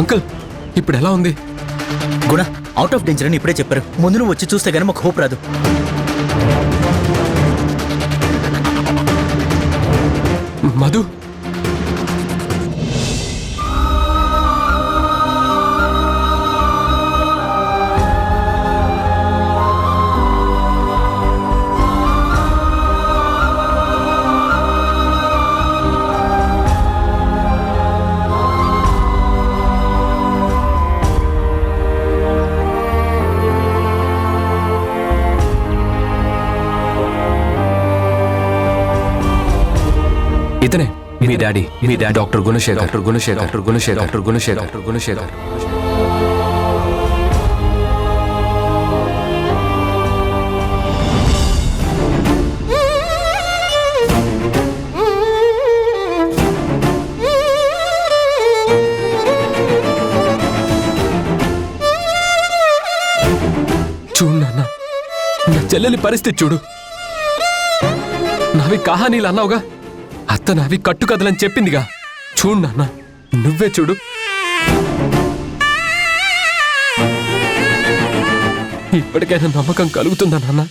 Uncle ఇప్పుడు ఎలా ఉంది? గుణ అవుట్ ఆఫ్ డేంజర్ అని ఇప్పుడే చెప్పారు. ముందు నువ్వు వచ్చి చూస్తే గానీ మాకు హోప్ రాదు. మధు ఇతనే మీ డాడీ డాక్టర్ గుణశేఖర్. చూడు నాన్న, నా చెల్లెలి పరిస్థితి చూడు. నావి కహానీలు అన్నావుగా, అత్త నావి కట్టుకథలని చెప్పిందిగా. చూడు నాన్న, నువ్వే చూడు. ఇప్పటికైనా నమ్మకం కలుగుతుందా నాన్న?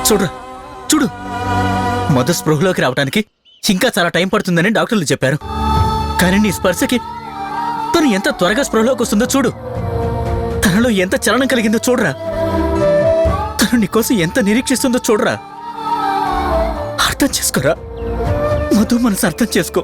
చూడు చూడు, మొదటి స్పృహలోకి రావడానికి ఇంకా చాలా టైం పడుతుందని డాక్టర్లు చెప్పారు. కానీ నీ స్పర్శకి తను ఎంత త్వరగా స్పృహలోకి వస్తుందో చూడు. తనలో ఎంత చలనం కలిగిందో చూడరా. తను నీకోసం ఎంత నిరీక్షిస్తుందో చూడరా. అర్థం చేసుకోరా మధు, మనసు అర్థం చేసుకో.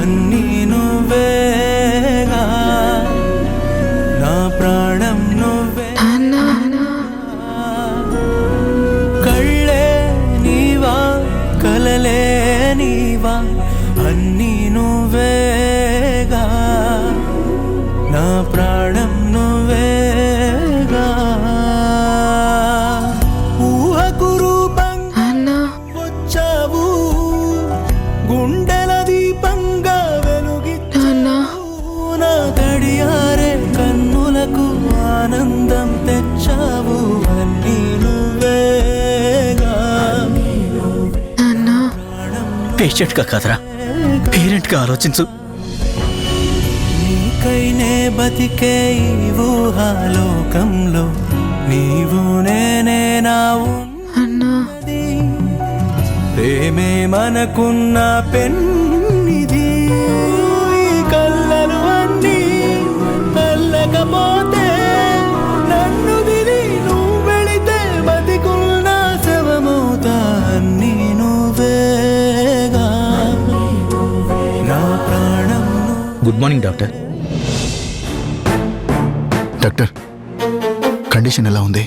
అన్నీ నువ్వేగా, నా ప్రాణం నువ్వే. కళ్ళే నీవా, కలలే నీవా, అన్నీ నువ్వేగా, నా ప్రాణం నువ్వేగా. ఊహకు రూపంగా వచ్చావు, గుండెల దీపంగా వెలుగిచ్చావు, నా తడియారే కన్నులకు ఆనందం తెచ్చావు. అన్నీ నువ్వేగా. పేషెంట్గా కాదరా, పేరెంట్గా ఆలోచించు. నీకైనే బతికే ఈ ఊహాలోకంలో నీవు నేనే నా ఉన్నది. ప్రేమే మనకున్న పెన్నిది. ఈ కళ్ళలు అన్నీ కళ్ళకపోతే నన్ను దిలి నువ్వు వెళితే బతికున్న శవమవుతా. అన్నీ నువ్వేగా, నా ప్రాణం. Good morning doctor. Doctor, condition ఎలా ఉంది?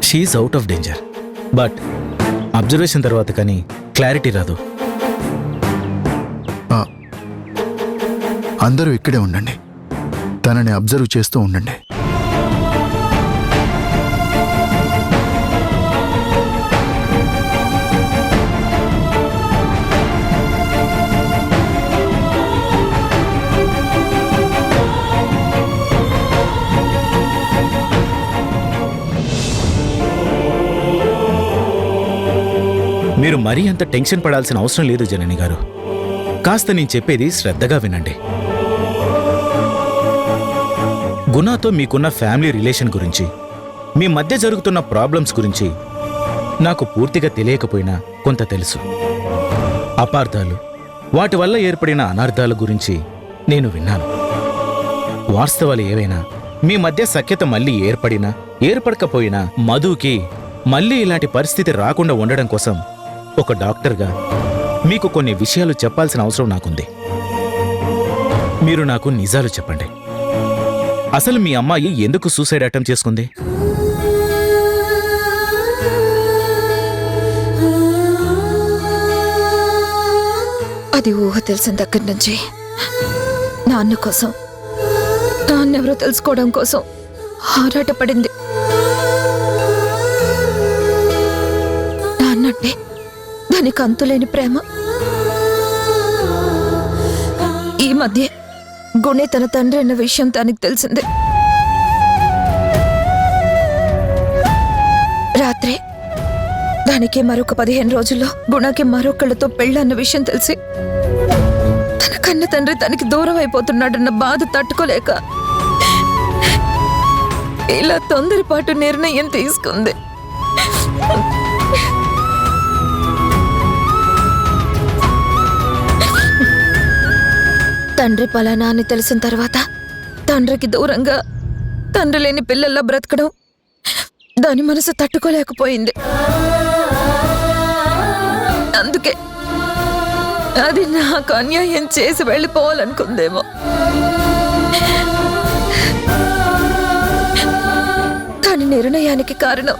She's out of danger, but observation తర్వాత కానీ క్లారిటీ రాదు. అందరూ ఇక్కడే ఉండండి, తనని అబ్జర్వ్ చేస్తూ ఉండండి. మీరు మరీ అంత టెన్షన్ పడాల్సిన అవసరం లేదు జనని గారు. కాస్త నేను చెప్పేది శ్రద్ధగా వినండి. గుణాతో మీకున్న ఫ్యామిలీ రిలేషన్ గురించి, మీ మధ్య జరుగుతున్న ప్రాబ్లమ్స్ గురించి నాకు పూర్తిగా తెలియకపోయినా కొంత తెలుసు. అపార్థాలు, వాటి వల్ల ఏర్పడిన అనార్థాల గురించి నేను విన్నాను. వాస్తవాలు ఏవైనా, మీ మధ్య సఖ్యత మళ్ళీ ఏర్పడినా ఏర్పడకపోయినా మధుకి మళ్ళీ ఇలాంటి పరిస్థితి రాకుండా ఉండడం కోసం ఒక డాక్టర్గా మీకు కొన్ని విషయాలు చెప్పాల్సిన అవసరం నాకుంది. మీరు నాకు నిజాలు చెప్పండి. అసలు మీ అమ్మాయి ఎందుకు సూసైడ్ అటెంప్ట్ చేసుకుంది? అది ఊహ తెలిసిన దగ్గర నుంచి నాన్న కోసం, నాన్నెవరో తెలుసుకోవడం కోసం ఆరాటపడింది. నాన్నంటే దానికి అంతులేని ప్రేమ. ఈ మధ్య గుణే తన తండ్రి అన్న విషయం తనకి తెలిసింది. రాత్రే దానికి మరొక 15 రోజుల్లో గుణకి మరొకళ్ళతో పెళ్ళన్న విషయం తెలిసి తన కన్న తండ్రి తనకి దూరం అయిపోతున్నాడన్న బాధ తట్టుకోలేక ఇలా తొందరపాటు నిర్ణయం తీసుకుంది. తండ్రి పలానా అని తెలిసిన తర్వాత తండ్రికి దూరంగా తండ్రి లేని పిల్లల్లా బ్రతకడం దాని మనసు తట్టుకోలేకపోయింది. అందుకే అది నాకు అన్యాయం చేసి వెళ్ళిపోవాలనుకుందేమో. దాని నిర్ణయానికి కారణం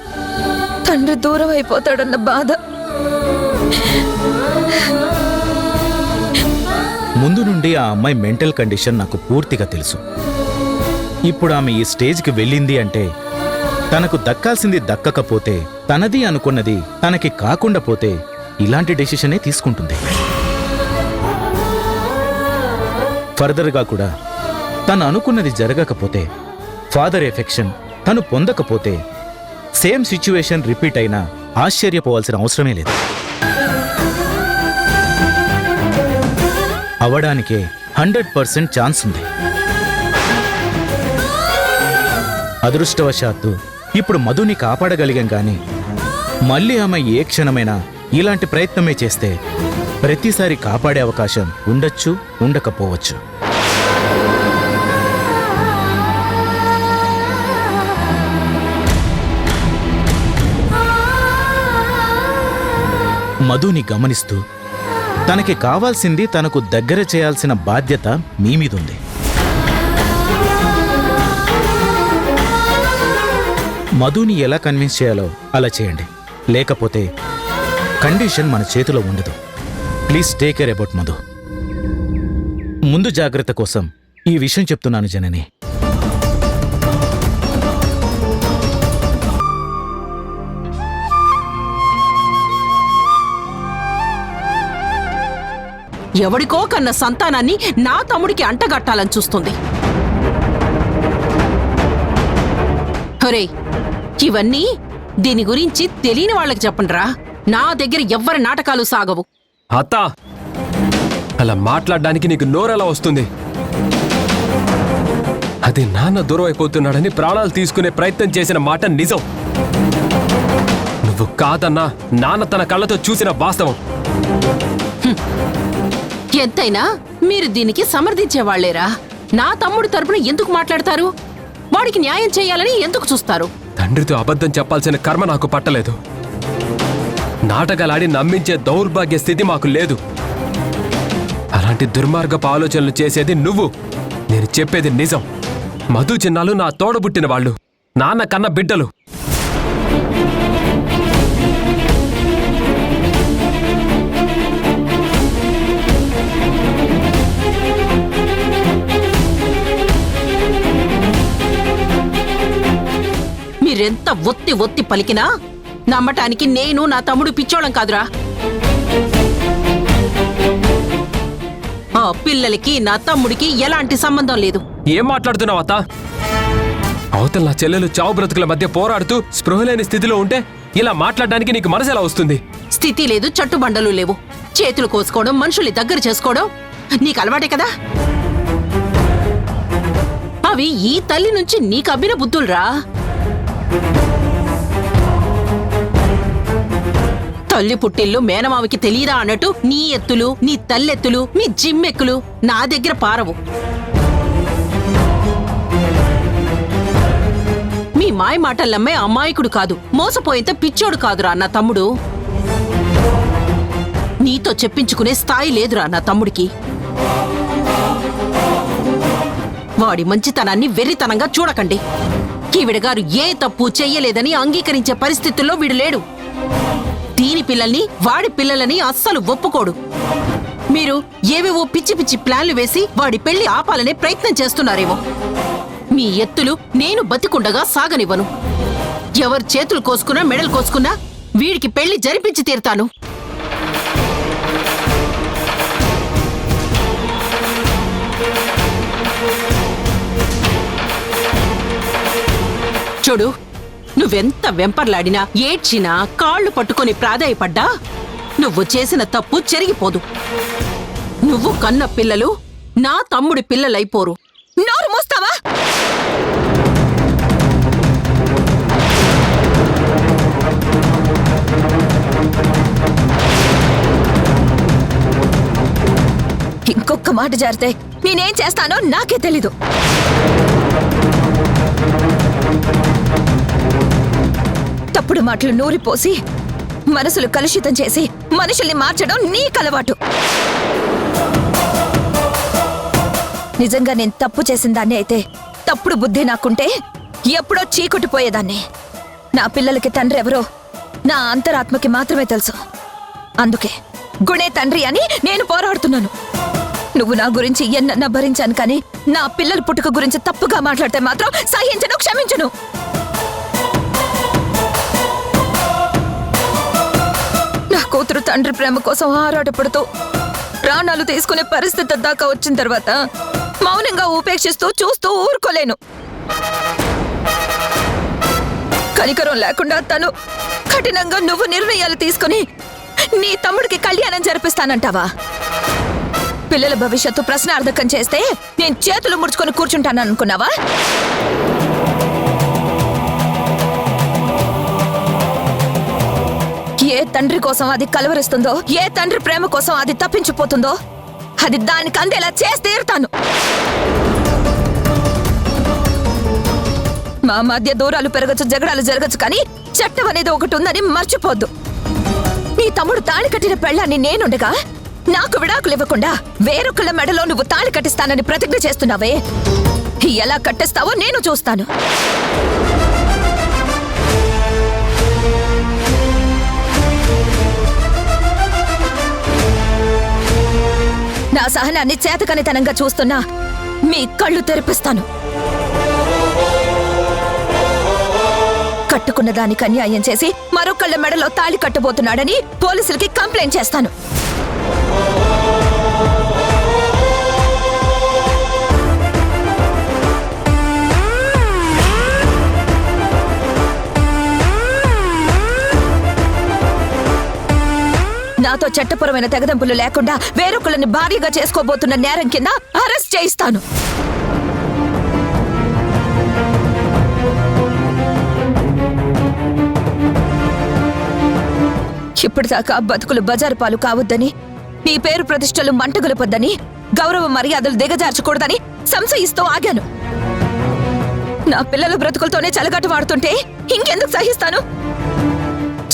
తండ్రి దూరం అయిపోతాడన్న బాధ. ముందు నుండి ఆ అమ్మాయి మెంటల్ కండిషన్ నాకు పూర్తిగా తెలుసు. ఇప్పుడు ఆమె ఈ స్టేజ్కి వెళ్ళింది అంటే తనకు దక్కాల్సింది దక్కకపోతే, తనది అనుకున్నది తనకి కాకుండా పోతే ఇలాంటి డెసిషనే తీసుకుంటుంది. ఫర్దర్గా కూడా తను అనుకున్నది జరగకపోతే, ఫాదర్ ఎఫెక్షన్ తను పొందకపోతే, సేమ్ సిచ్యువేషన్ రిపీట్ అయినా ఆశ్చర్యపోవాల్సిన అవసరమే లేదు. అవడానికే 100% ఛాన్స్ ఉంది. అదృష్టవశాత్తు ఇప్పుడు మధుని కాపాడగలిగాం గాని మళ్ళీ ఆమె ఏ క్షణమైనా ఇలాంటి ప్రయత్నమే చేస్తే ప్రతిసారి కాపాడే అవకాశం ఉండొచ్చు, ఉండకపోవచ్చు. మధుని గమనిస్తూ తనకి కావాల్సింది తనకు దగ్గర చేయాల్సిన బాధ్యత మీ మీదుంది. మధుని ఎలా కన్విన్స్ చేయాలో అలా చేయండి. లేకపోతే కండిషన్ మన చేతిలో ఉండదు. Please take care about Madhu. ముందు జాగ్రత్త కోసం ఈ విషయం చెప్తున్నాను జనని. ఎవడికో కన్న సంతానాన్ని నా తమ్ముడికి అంటగట్టాలని చూస్తుంది. ఒరేయ్, ఇవన్నీ దీని గురించి తెలియని వాళ్ళకి చెప్పండిరా. నా దగ్గర ఎవ్వరి నాటకాలు సాగవు. అత్తా, అలా మాట్లాడడానికి నీకు నోరెలా వస్తుంది? అది నాన్న దూరం అయిపోతున్నాడని ప్రాణాలు తీసుకునే ప్రయత్నం చేసిన మాట నిజం. నువ్వు కాదన్నా నాన్న తన కళ్ళతో చూసిన వాస్తవం. ఎంతైనా మీరు దీనికి సమర్థించేవాళ్లేరా? నా తమ్ముడి తరపున ఎందుకు మాట్లాడతారు? వాడికి న్యాయం చేయాలని ఎందుకు చూస్తారు? తండ్రితో అబద్ధం చెప్పాల్సిన కర్మ నాకు పట్టలేదు. నాటకాలాడి నమ్మించే దౌర్భాగ్య స్థితి మాకు లేదు. అలాంటి దుర్మార్గపు ఆలోచనలు చేసేది నువ్వు. నేను చెప్పేది నిజం. మధు చిన్నాలు నా తోడబుట్టిన వాళ్ళు, నాన్న కన్న బిడ్డలు. మీరెంత ఒత్తి ఒత్తి పలికినా నమ్మటానికి నేను నా తమ్ముడు పిచ్చోళం కాదురా. ఆ పిల్లలకి నా తమ్ముడికి ఎలాంటి సంబంధం లేదు. ఏం మాట్లాడుతున్నావు అత్త? అవతల నా చెల్లెలు చావు బ్రతుకుల మధ్య పోరాడుతూ స్పృహలేని స్థితిలో ఉంటే ఇలా మాట్లాడడానికి నీకు మనసు ఎలా వస్తుంది? స్థితి లేదు, చట్టుబండలు లేవు. చేతులు కోసుకోవడం, మనుషుల్ని దగ్గర చేసుకోవడం నీకు అలవాటే కదా. అవి ఈ తల్లి నుంచి నీకు అబ్బిన బుద్ధులురా. తల్లి పుట్టిల్లు మేనమావికి తెలియదా అన్నట్టు నీ ఎత్తులు, నీ తల్లెత్తులు, మీ జిమ్మెక్కులు నా దగ్గర పారవు. మీ మాయ మాటల్లమ్మే అమాయకుడు కాదు, మోసపోయేంత పిచ్చోడు కాదురా నా తమ్ముడు. నీతో చెప్పించుకునే స్థాయి లేదురా నా తమ్ముడికి. వాడి మంచితనాన్ని వెర్రితనంగా చూడకండి. ఈవిడగారు ఏ తప్పు చెయ్యలేదని అంగీకరించే పరిస్థితుల్లో వీడు లేడు. దీని పిల్లల్ని వాడి పిల్లలని అస్సలు ఒప్పుకోడు. మీరు ఏవేవో పిచ్చి పిచ్చి ప్లాన్లు వేసి వాడి పెళ్లి ఆపాలనే ప్రయత్నం చేస్తున్నారేమో. మీ ఎత్తులు నేను బతికుండగా సాగనివ్వను. ఎవరు చేతులు కోసుకున్నా మెడలు కోసుకున్నా వీడికి పెళ్లి జరిపించి తీరుతాను. చూడు, నువ్వెంత వెంపర్లాడినా, ఏడ్చినా, కాళ్ళు పట్టుకొని ప్రాధాయపడ్డా నువ్వు చేసిన తప్పు చెరిగిపోదు. నువ్వు కన్న పిల్లలు నా తమ్ముడి పిల్లలైపోరు. నోరు మూస్తావా? ఇంకొక మాట జారితే నేనేం చేస్తానో నాకే తెలీదు. తప్పుడు మాటలు నూరిపోసి మనసులు కలుషితం చేసి మనుషుల్ని మార్చడం నీ కలవాటు. నిజంగా నేను తప్పు చేసిన దాన్ని అయితే, తప్పుడు బుద్ధి నాకుంటే ఎప్పుడో చీకొట్టిపోయేదాన్ని. నా పిల్లలకి తండ్రి ఎవరో నా అంతరాత్మకి మాత్రమే తెలుసు. అందుకే గుణే తండ్రి అని నేను పోరాడుతున్నాను. నువ్వు నా గురించి ఎన్నన్నా భరించాను, కానీ నా పిల్లల పుట్టుక గురించి తప్పుగా మాట్లాడితే మాత్రం సహించను, క్షమించను. నా కూతురు తండ్రి ప్రేమ కోసం ఆరాటపడుతూ ప్రాణాలు తీసుకునే పరిస్థితి దాకా వచ్చిన తర్వాత మౌనంగా ఉపేక్షిస్తూ చూస్తూ ఊరుకోలేను. కనికరం లేకుండా తను కఠినంగా నువ్వు నిర్ణయాలు తీసుకుని నీ తమ్ముడికి కళ్యాణం జరిపిస్తానంటావా? పిల్లల భవిష్యత్తు ప్రశ్నార్థకం చేస్తే నేను చేతులు ముడుచుకొని కూర్చుంటాను అనుకున్నావా? ఏ తండ్రి కోసం అది కలవరిస్తుందో, ఏ తండ్రి ప్రేమ కోసం అది తప్పించిపోతుందో అది దానికి అందేలా చేసి తీరుతాను. మా మధ్య దూరాలు పెరగచ్చు, జగడాలు జరగచ్చు, కానీ చట్టం అనేది ఒకటి ఉందని మర్చిపోద్దు. నీ తమ్ముడు తాళి కట్టిన పెళ్ళాన్ని నేనుండగా నాకు విడాకులు ఇవ్వకుండా వేరొకళ్ళ మెడలో నువ్వు తాళి కట్టిస్తానని ప్రతిజ్ఞ చేస్తున్నావే, ఎలా కట్టిస్తావో నేను చూస్తాను. నా సహనాన్ని చేతకనితనంగా చూస్తున్నా మీ కళ్ళు తెరిపిస్తాను. కట్టుకున్న దానికి అన్యాయం చేసి మరొకళ్ళ మెడలో తాళి కట్టబోతున్నాడని పోలీసులకి కంప్లైంట్ చేస్తాను. నాతో చట్టపరమైన తెగదెంపులు లేకుండా వేరొకళ్ళని భారీగా చేసుకోబోతున్న నేరం కింద అరెస్ట్ చేయిస్తాను. ఇప్పటిదాకా బతుకులు బజారు పాలు కావద్దని, నీ పేరు ప్రతిష్టలు మంటగొలపొద్దని, గౌరవ మర్యాదలు దిగజార్చకూడదని సంశయిస్తూ ఆగాను. నా పిల్లల బ్రతుకులతోనే చలగాటు వాడుతుంటే ఇంకెందుకు సహిస్తాను?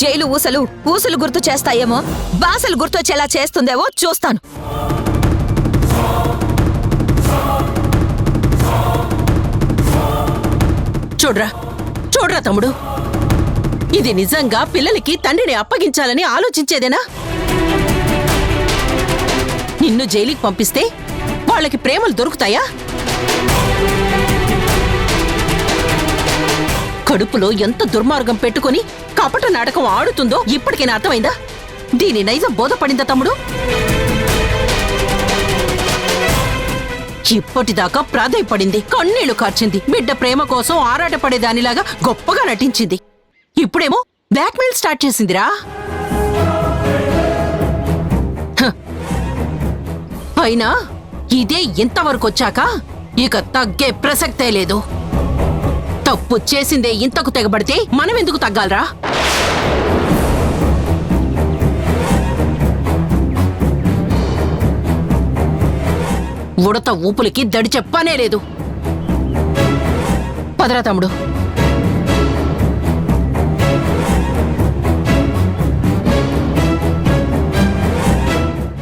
జైలు ఊసలు గుర్తు చేస్తాయేమో, బాసలు గుర్తొచ్చేలా చేస్తుందేమో చూస్తాను. చూడ్రా తమ్ముడు, ఇది నిజంగా పిల్లలకి తండ్రిని అప్పగించాలని ఆలోచించేదేనా? నిన్ను జైలుకి పంపిస్తే వాళ్ళకి ప్రేమలు దొరుకుతాయా? కడుపులో ఎంత దుర్మార్గం పెట్టుకొని కపట నాటకం ఆడుతుందో ఇప్పటికైనా అర్థమైందా? దీని నైజం బోధపడిందా తమ్ముడు? ఇప్పటిదాకా ప్రాధాయపడింది, కన్నీళ్లు కార్చింది, బిడ్డ ప్రేమ కోసం ఆరాటపడేదానిలాగా గొప్పగా నటించింది. ఇప్పుడేమో బ్లాక్మెయిల్ స్టార్ట్ చేసిందిరా. హ. అయినా ఇదే ఇంతవరకు వచ్చాక ఇక తగ్గే ప్రసక్తే లేదు. తప్పు చేసిందే ఇంతకు తెగబడితే మనం ఎందుకు తగ్గాలరా? ఉడత ఊపులకి దడి చెప్పనే లేదు. పదరా తమ్ముడు.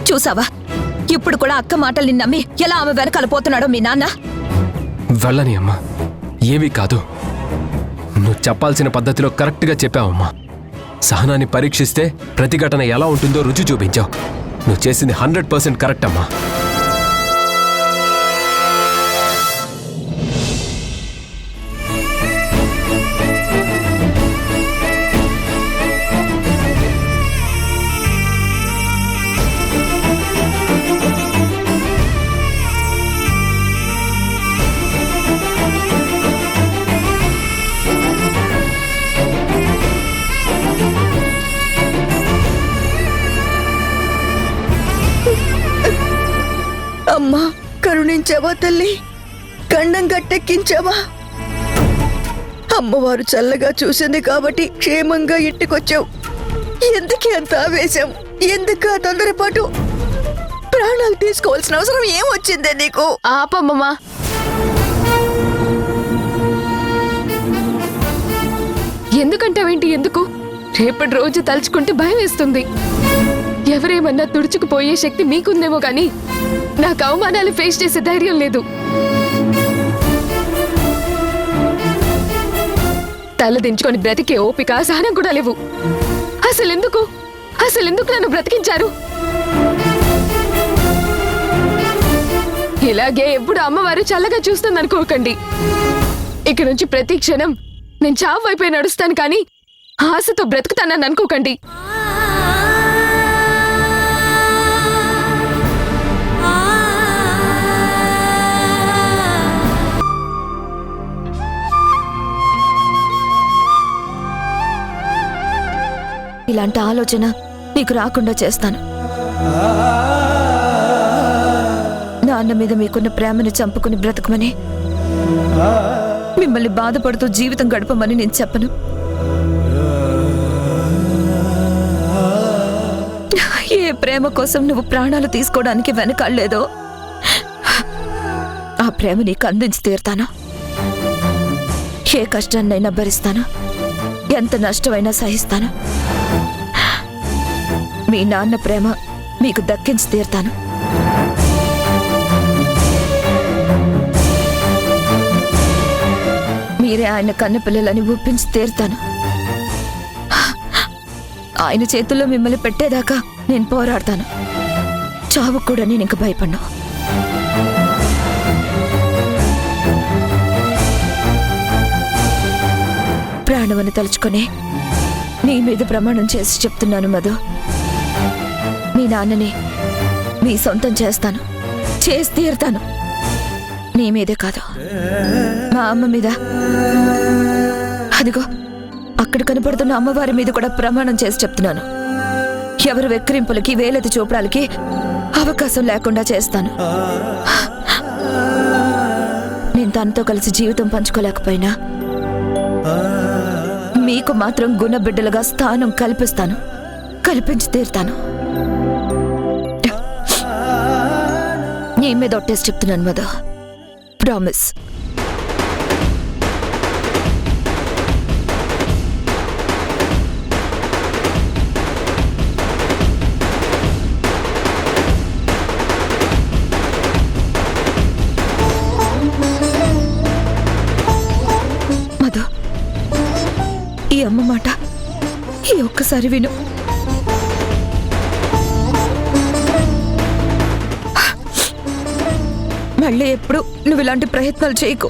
చూసావా, ఇప్పుడు కూడా అక్క మాటల్ని నమ్మి ఎలా ఆమె వెనకాల పోతున్నాడో మీ నాన్న. వెళ్ళని అమ్మా, ఏమీ కాదు. నువ్వు చెప్పాల్సిన పద్ధతిలో కరెక్ట్గా చెప్పావమ్మా. సహనాన్ని పరీక్షిస్తే ప్రతిఘటన ఎలా ఉంటుందో రుచి చూపించావు. నువ్వు చేసింది 100% కరెక్ట్ అమ్మా. అమ్మా, కరుణించావా తల్లి? గండం గట్టెక్కించావా? అమ్మవారు చల్లగా చూసింది కాబట్టి క్షేమంగా ఇంటికొచ్చావు. ఎందుకు అంత ఆవేశం? ఎందుకు ఆ తొందరపాటు? ప్రాణాలు తీసుకోవాల్సిన అవసరం ఏమొచ్చిందే నీకు? ఆపమ్మమ్మా. ఎందుకంటావేంటి? ఎందుకు? రేపటి రోజు తలుచుకుంటే భయం వేస్తుంది. ఎవరేమన్నా తుడుచుకుపోయే శక్తి మీకుందేమో కానీ నాకు అవమానాలు ఫేస్ చేసే ధైర్యం లేదు. తల దించుకొని బ్రతికే ఓపిక, సహనం కూడా లేవు. అసలెందుకు నన్ను బ్రతికించారు? ఇలాగే ఎప్పుడు అమ్మవారు చల్లగా చూస్తుందనుకోకండి. ఇక నుంచి ప్రతి క్షణం నేను చావు వైపే నడుస్తాను కానీ ఆశతో బ్రతుకుతానని అనుకోకండి. ఇలాంటి ఆలోచన నీకు రాకుండా చేస్తాను. నాన్న మీద మీకున్న ప్రేమని చంపుకుని బ్రతకమని, మిమ్మల్ని బాధపడుతూ జీవితం గడపమని నేను చెప్పను. ఏ ప్రేమ కోసం నువ్వు ప్రాణాలు తీసుకోవడానికి వెనకాడలేదో ఆ ప్రేమ నీకు అందించి తీరుతాను. ఏ కష్టాన్నైనా భరిస్తాను, ఎంత నష్టమైనా సహిస్తాను. మీ నాన్న ప్రేమ మీకు దక్కించి తీరుతాను. మీరే ఆయన కన్నపిల్లలని ఒప్పించి తీరుతాను. ఆయన చేతుల్లో మిమ్మల్ని పెట్టేదాకా నేను పోరాడతాను. చావుకు కూడా నేను ఇంక భయపడ్డా. ప్రాణమని తలుచుకొని నీ మీద ప్రమాణం చేసి చెప్తున్నాను మధు, మీ నాన్నని మీ సొంతం చేస్తాను, చేసి తీరుతాను. నీ మీదే కాదు, మా అమ్మ మీద, అదిగో అక్కడ కనపడుతున్న అమ్మవారి మీద కూడా ప్రమాణం చేసి చెప్తున్నాను. ఎవరు వెక్కిరింపులకి, వేలెత్తి చూపడానికి అవకాశం లేకుండా చేస్తాను. నేను తనతో కలిసి జీవితం పంచుకోలేకపోయినా మీకు మాత్రం గుణబిడ్డలుగా స్థానం కల్పిస్తాను, కల్పించి తీరుతాను. నీ మీద ఒట్టేసి చెప్తున్నాను మధు, ప్రామిస్. మధు, ఈ అమ్మ మాట ఈ ఒక్కసారి విను. మళ్ళీ ఎప్పుడు నువ్వు ఇలాంటి ప్రయత్నాలు చేయకు.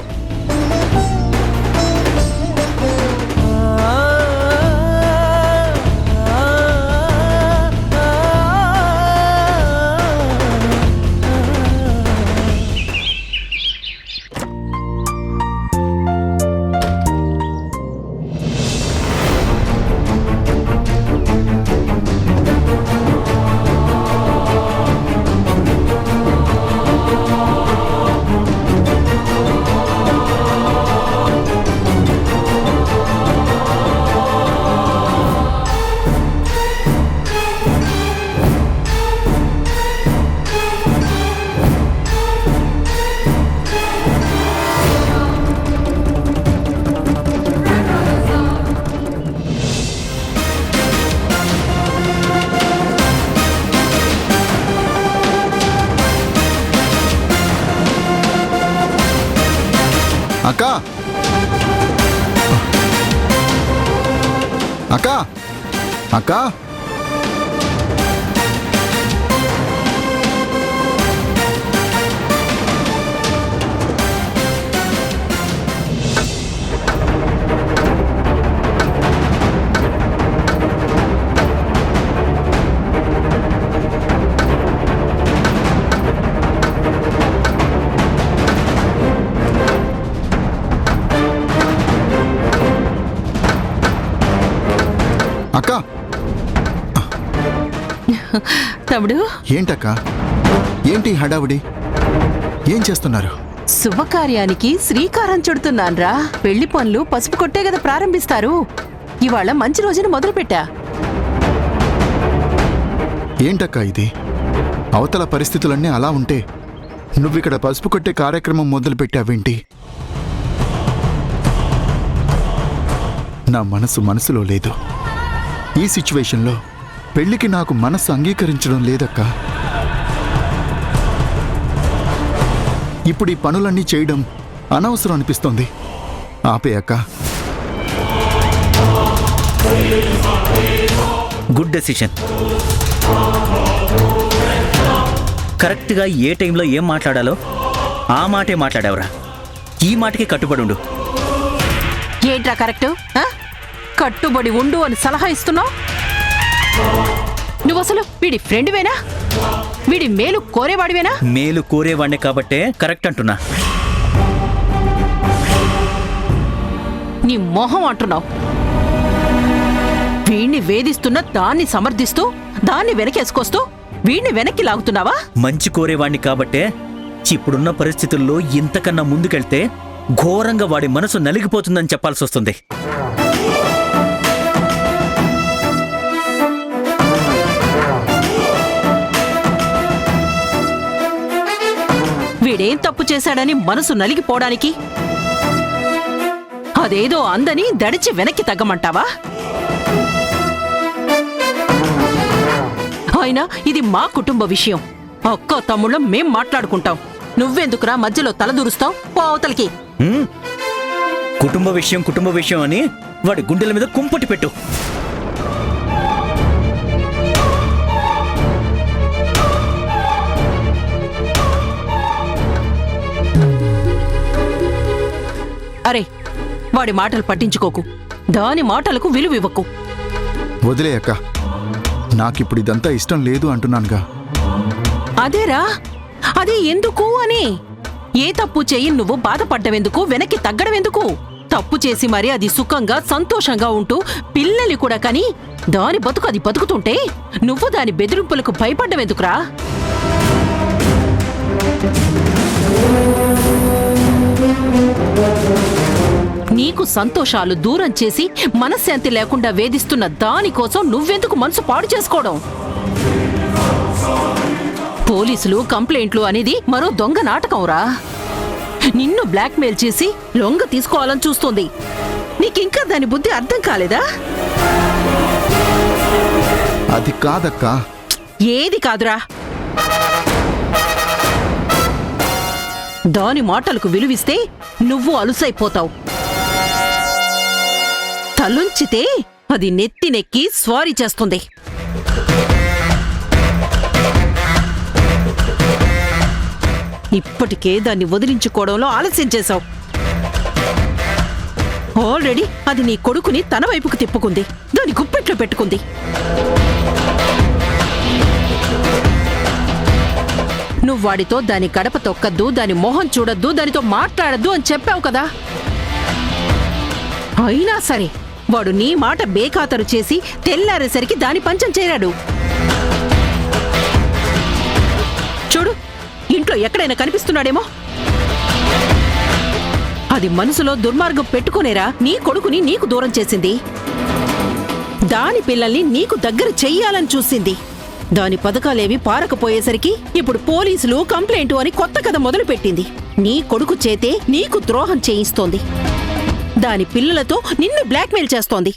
అక్కా అక్కా అక్కా తమ్ముడు, ఏంటక్కా ఏంటి హడావుడి? ఏం చేస్తున్నారు? శుభకార్యానికి శ్రీకారం చుడుతున్నాన్రా. పెళ్లి పనులు పసుపు కొట్టే కదా ప్రారంభిస్తారు. ఇవాళ మంచి రోజున మొదలుపెట్టా. ఏంటక్కా ఇది? అవతల పరిస్థితులన్నీ అలా ఉంటే నువ్విక్కడ పసుపు కొట్టే కార్యక్రమం మొదలుపెట్టావేంటి? నా మనసులో లేదు. ఈ సిచ్యువేషన్లో పెళ్లికి నాకు మనసు అంగీకరించడం లేదక్కా. ఇప్పుడు ఈ పనులన్నీ చేయడం అనవసరం అనిపిస్తోంది. ఆపే అక్క. Good decision. కరెక్ట్గా ఏ టైంలో ఏం మాట్లాడాలో ఆ మాటే మాట్లాడావురా. ఈ మాటకి కట్టుబడి ఉండు. ఏంట్రా కరెక్టు? కట్టుబడి ఉండు అని సలహా ఇస్తున్నావు? నువ్వు అసలు వీడి ఫ్రెండ్వేనా? వీడి మేలు కోరేవాడివేనా? మేలు కోరేవాడినే కాబట్టే కరెక్ట్ అంటున్నా. నీ మొహం అంటున్నావు. వీణ్ణి వేధిస్తున్న దాన్ని సమర్థిస్తూ దాన్ని వెనకేసుకొస్తూ వీణ్ణి వెనక్కి లాగుతున్నావా? మంచి కోరేవాణ్ణి కాబట్టే ఇప్పుడున్న పరిస్థితుల్లో ఇంతకన్నా ముందుకెళ్తే ఘోరంగా వాడి మనసు నలిగిపోతుందని చెప్పాల్సి వస్తుంది. వీడేం తప్పు చేశాడని మనసు నలిగిపోవడానికి అదేదో అందని దడిచి వెనక్కి తగ్గమంటావా? అయినా ఇది మా కుటుంబ విషయం. అక్క తమ్ముళ్ళం మేం మాట్లాడుకుంటాం. నువ్వెందుకురా మధ్యలో తలదూరుస్తావు? పో అవతలికి. కుటుంబ విషయం అని వాడి గుండెల మీద కుంపటి పెట్టు. అరే, వాడి మాటలు పట్టించుకోకు. దాని మాటలకు విలువివ్వకు. వదిలే అక్క. నాకిప్పుడు ఇదంతా ఇష్టం లేదు అంటున్నానుగా. అదేరా, అదే ఎందుకు అని. ఏ తప్పు చెయ్యి నువ్వు బాధపడ్డవెందుకు? వెనక్కి తగ్గడవెందుకు? తప్పు చేసి మరి అది సుఖంగా సంతోషంగా ఉంటూ పిల్లలు కూడా కని దాని బతుకు అది బతుకుతుంటే నువ్వు దాని బెదిరింపులకు భయపడ్డవెందుకురా? నీకు సంతోషాలు దూరం చేసి మనశ్శాంతి లేకుండా వేధిస్తున్న దానికోసం నువ్వెందుకు మనసు పాడు చేసుకోవడం? పోలీసులు కంప్లైంట్లు అనేది మరో దొంగ నాటకంరా. నిన్ను బ్లాక్మెయిల్ చేసి లొంగ తీసుకోవాలని చూస్తోంది. నీకింకా దాని బుద్ధి అర్థం కాలేదా? అది కాదక్కా. ఏది కాదురా? దాని మాటలకు విలువిస్తే నువ్వు అలుసైపోతావు. తలుంచితే అది నెత్తినెక్కి స్వారీ చేస్తుంది. ఇప్పటికే దాన్ని వదిలించుకోవడంలో ఆలస్యం చేశావు. ఆల్రెడీ అది నీ కొడుకుని తన వైపుకు తిప్పుకుంది. దాని గుప్పెట్లో పెట్టుకుంది. నువ్వు వాడితో దాని గడప తొక్కద్దు, దాని మొహం చూడొద్దు, దానితో మాట్లాడద్దు అని చెప్పావు కదా. అయినా సరే వాడు నీ మాట బేఖాతరు చేసి తెల్లారేసరికి దాని పంచం చేరాడు. చూడు, ఇంట్లో ఎక్కడైనా కనిపిస్తున్నాడేమో. అది మనసులో దుర్మార్గం పెట్టుకునేరా నీ కొడుకుని నీకు దూరం చేసింది. దాని పిల్లల్ని నీకు దగ్గర చెయ్యాలని చూసింది. దాని పథకాలేవి పారకపోయేసరికి ఇప్పుడు పోలీసులు కంప్లైంట్ అని కొత్త కథ మొదలుపెట్టింది. నీ కొడుకు చేతే నీకు ద్రోహం చేయిస్తోంది. దాని పిల్లలతో నిన్ను బ్లాక్మెయిల్ చేస్తోంది.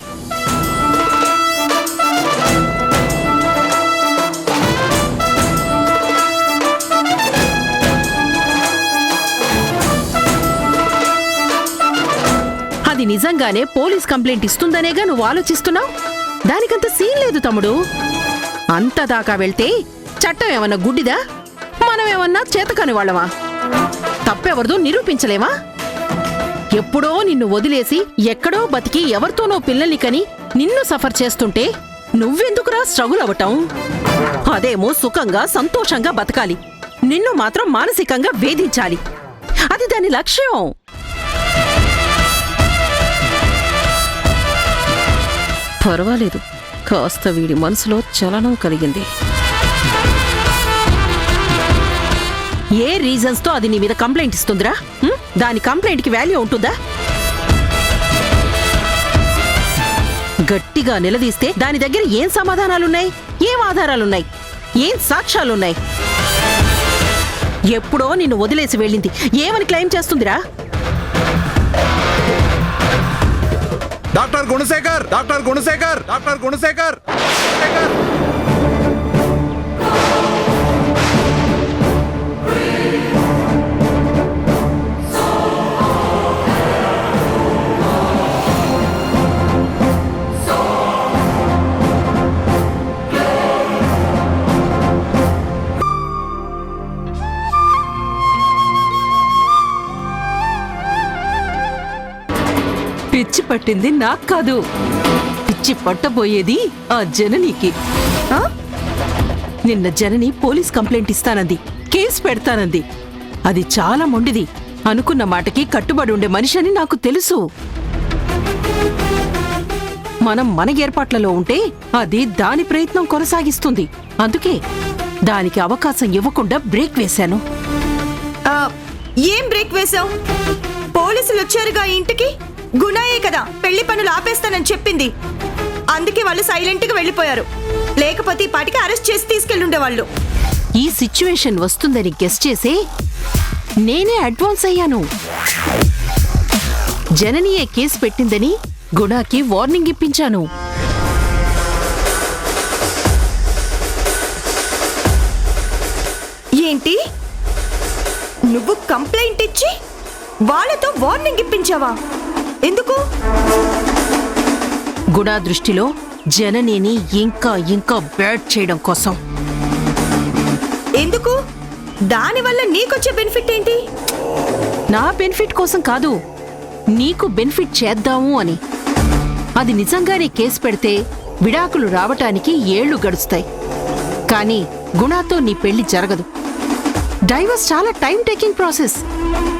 అది అది నిజంగానే పోలీస్ కంప్లైంట్ ఇస్తుందనేగా నువ్వు ఆలోచిస్తున్నావు? దానికంత సీన్ లేదు తమ్ముడు. అంత దాకా వెళ్తే చట్టం ఏమన్నా గుడ్డిదా? మనమేమన్నా చేతకాని వాళ్ళమా? తప్పెవరిదో నిరూపించలేమా? ఎప్పుడో నిన్ను వదిలేసి ఎక్కడో బతికి ఎవరితోనో పిల్లల్ని కని నిన్ను సఫర్ చేస్తుంటే నువ్వెందుకురా స్ట్రగుల్ అవటం? అదేమో సుఖంగా సంతోషంగా బతకాలి, నిన్ను మాత్రం మానసికంగా వేధించాలి. అది దాని లక్ష్యం. పర్వాలేదు, కాస్త వీడి మనసులో చలనం కలిగింది. ఏ రీజన్స్ తో అది నీ మీద కంప్లైంట్ ఇస్తుందిరా? దాని కంప్లైంట్ కి వాల్యూ ఉంటుందా? గట్టిగా నిలదీస్తే దాని దగ్గర ఏం సమాధానాలున్నాయి, ఏం ఆధారాలున్నాయి, ఏం సాక్ష్యాలున్నాయి? ఎప్పుడో నిన్ను వదిలేసి వెళ్ళింది, ఏమని క్లెయిమ్ చేస్తుందిరా? Doctor Gunasekhar, doctor Gunasekhar, doctor Gunasekhar. పిచ్చి పట్టింది నాకు కాదు, పిచ్చి పట్టబోయేది ఆ జననికి. నిన్న జనని పోలీస్ కంప్లైంట్ ఇస్తానంది, కేసు పెడతానంది. అది చాలా మొండిది. అనుకున్న మాటకి కట్టుబడి ఉండే మనిషి అని నాకు తెలుసు. మనం మన ఏర్పాట్లలో ఉంటే అది దాని ప్రయత్నం కొనసాగిస్తుంది. అందుకే దానికి అవకాశం ఇవ్వకుండా బ్రేక్ వేశాను. ఏం బ్రేక్ వేశావు? పోలీసులు వచ్చారుగా ఇంటికి. గుణాయే కదా పెళ్లి పనులు ఆపేస్తానని చెప్పింది. అందుకే వాళ్ళు సైలెంట్ గా వెళ్ళిపోయారు. లేకపోతే ఈ పాటికి అరెస్ట్ చేసి తీసుకెళ్ళుండేవాళ్ళు. ఈ సిచ్యువేషన్ వస్తుందని గెస్ చేసే నేనే అడ్వాన్స్ అయ్యాను. జననియే కేసు పెట్టిందని గుణాకి వార్నింగ్ ఇప్పించాను. ఏంటి, నువ్వు కంప్లైంట్ ఇచ్చి వాళ్ళతో వార్నింగ్ ఇప్పించావా? ఎందుకు? గుణా దృష్టిలో జననిని ఇంకా ఇంకా బ్యాడ్ చేయడం కోసం. ఎందుకు? దానివల్ల నీకొచ్చే బెనిఫిట్ ఏంటి? నా బెనిఫిట్ కోసం కాదు, నీకు బెనిఫిట్ చేద్దాము అని. అది నిజంగానే కేసు పెడితే విడాకులు రావటానికి ఏళ్లు గడుస్తాయి. కానీ గుణాతో నీ పెళ్లి జరగదు. డైవర్స్ చాలా టైం టేకింగ్ ప్రాసెస్.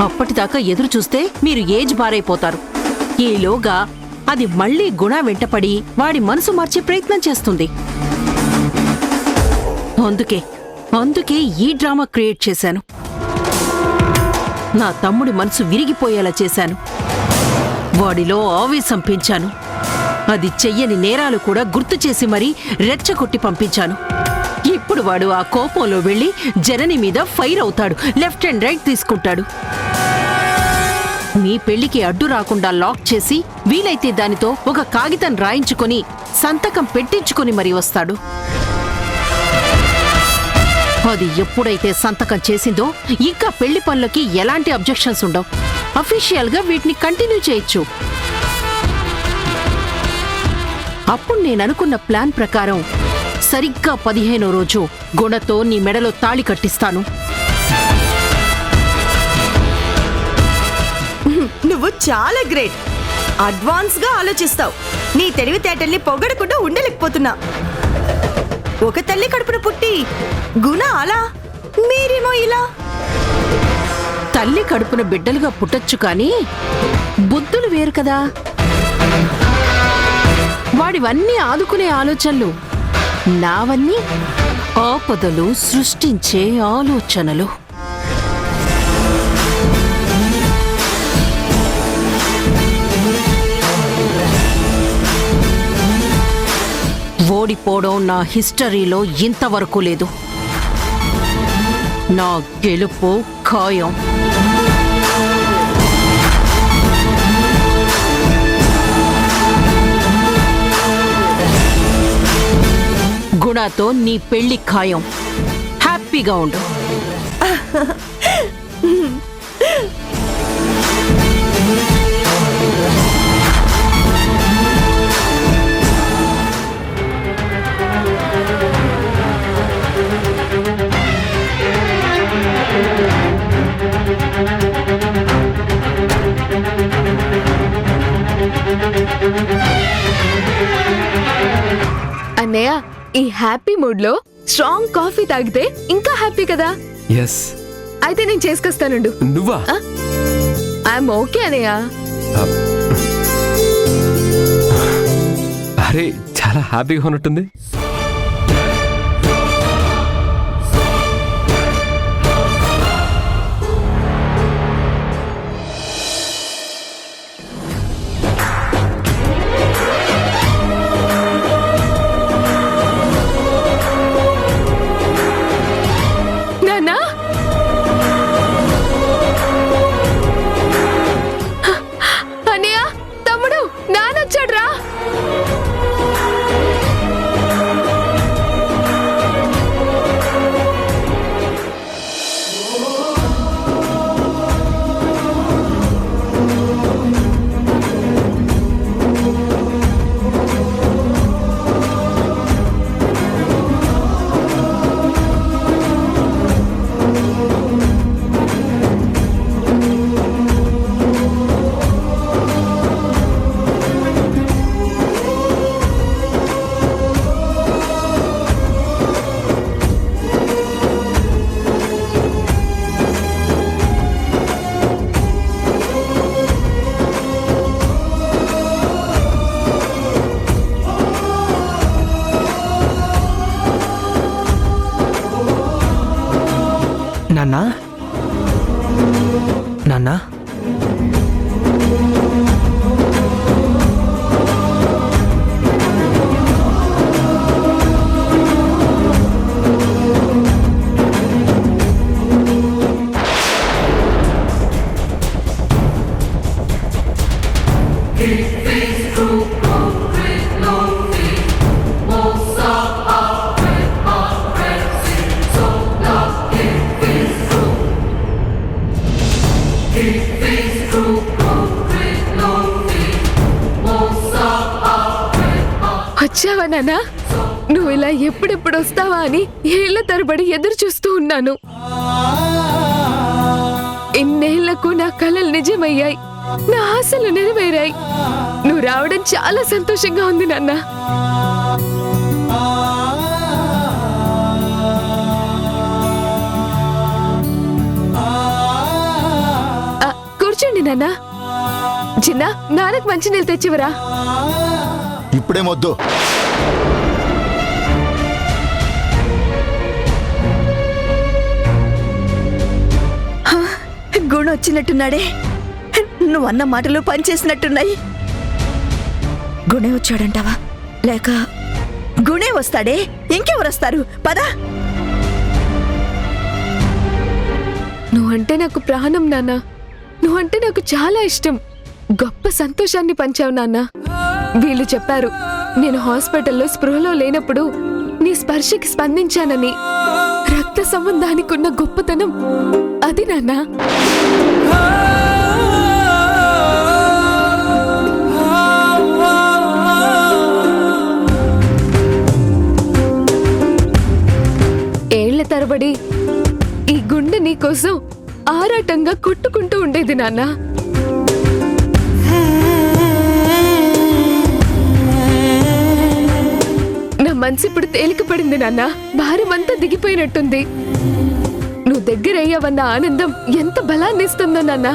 అప్పటిదాకా ఎదురు చూస్తే మీరు ఏజ్ బారైపోతారు. ఈలోగా అది మళ్లీ గుణ వెంటపడి వాడి మనసు మార్చే ప్రయత్నం చేస్తుంది. అందుకే ఈ డ్రామా క్రియేట్ చేశాను. నా తమ్ముడి మనసు విరిగిపోయేలా చేశాను. వాడిలో ఆవేశం పెంచాను. అది చెయ్యని నేరాలు కూడా గుర్తు చేసి మరీ రెచ్చగొట్టి పంపించాను. ఇప్పుడు వాడు ఆ కోపంలో వెళ్లి జనని మీద ఫైర్ అవుతాడు, లెఫ్ట్ అండ్ రైట్ తీసుకుంటాడు. మీ పెళ్లికి అడ్డు రాకుండా లాక్ చేసి వీలైతే దానితో ఒక కాగితం రాయించుకొని సంతకం పెట్టించుకొని మరీ వస్తాడు. అది ఎప్పుడైతే సంతకం చేసిందో ఇంకా పెళ్లి పనులకి ఎలాంటి అబ్జెక్షన్స్ ఉండవు. అఫీషియల్ గా వీటిని కంటిన్యూ చేయొచ్చు. అప్పుడు నేననుకున్న ప్లాన్ ప్రకారం సరిగ్గా 15వ రోజు గుణతో నీ మెడలో తాళి కట్టిస్తాను. నువ్వు చాలా గ్రేట్. అడ్వాన్స్ గా ఆలోచిస్తావు. నీ తెలివితేటల్ని పొగడకుండా ఉండలేకపోతున్నా. ఒక తల్లి కడుపున పుట్టి గుణ అలా, మీరేమో ఇలా. తల్లి కడుపున బిడ్డలుగా పుట్టొచ్చు కానీ బుద్ధులు వేరు కదా. వాడివన్నీ ఆదుకునే ఆలోచనలు, నావన్నీ ఆపదలు సృష్టించే ఆలోచనలు. ఓడిపోవడం నా హిస్టరీలో ఇంతవరకు లేదు. నా గెలుపు ఖాయం. గుణాతో నీ పెళ్లి ఖాయం. హ్యాపీగా ఉండు. అన్నయ్య, ఈ హ్యాపీ మూడ్ లో స్ట్రాంగ్ కాఫీ తాగితే ఇంకా హ్యాపీ కదా. ఎస్. అయితే నేను చేసుకొస్తానుండు. నువ్వా? ఐఎమ్ ఓకే అన్నయ్య. అరే, చాలా హ్యాపీగా ఉన్నట్టుంది. నాన్నా, అన్నయ్య, తమ్ముడు, నానొచ్చాడు రా. నాన్నా, నాన్నా, వచ్చావా నాన్నా? నువ్వు ఇలా ఎప్పుడెప్పుడు వస్తావా అని ఏళ్ల తరబడి ఎదురు చూస్తూ ఉన్నాను. ఇన్నేళ్లకు నా కలలు నిజమయ్యాయి, నా ఆశలు నెరవేరాయి. నువ్వు రావడం చాలా సంతోషంగా ఉంది నాన్న. కూర్చోండి నాన్న. చిన్న, నాన్నకు మంచి నీళ్ళు తెచ్చివరా. ఇప్పుడేమొద్దు. గుణ వచ్చినట్టున్నాడే. నువ్వన్న మాటలు పనిచేసినట్టున్నాయి. గుణే వచ్చాడంటావా? లేక గుణే వస్తాడే, ఇంకెవరు వస్తారు? పదా. నువ్వంటే నాకు ప్రాణం నాన్న. నువ్వంటే నాకు చాలా ఇష్టం. గొప్ప సంతోషాన్ని పంచావు నాన్న. వీళ్ళు చెప్పారు, నేను హాస్పిటల్లో స్పృహలో లేనప్పుడు నీ స్పర్శకి స్పందించానని. రక్త సంబంధానికి ఉన్న గొప్పతనం అది నాన్న. ఏళ్ల తరబడి ఈ గుండె నీకోసం ఆరాటంగా కొట్టుకుంటూ ఉండేది నాన్న. నా మనసు ఇప్పుడు తేలిక పడింది నాన్న. భారమంతా దిగిపోయినట్టుంది. నువ్వు దగ్గరయ్యావన్న ఆనందం ఎంత బలాన్ని ఇస్తుందో నాన్న.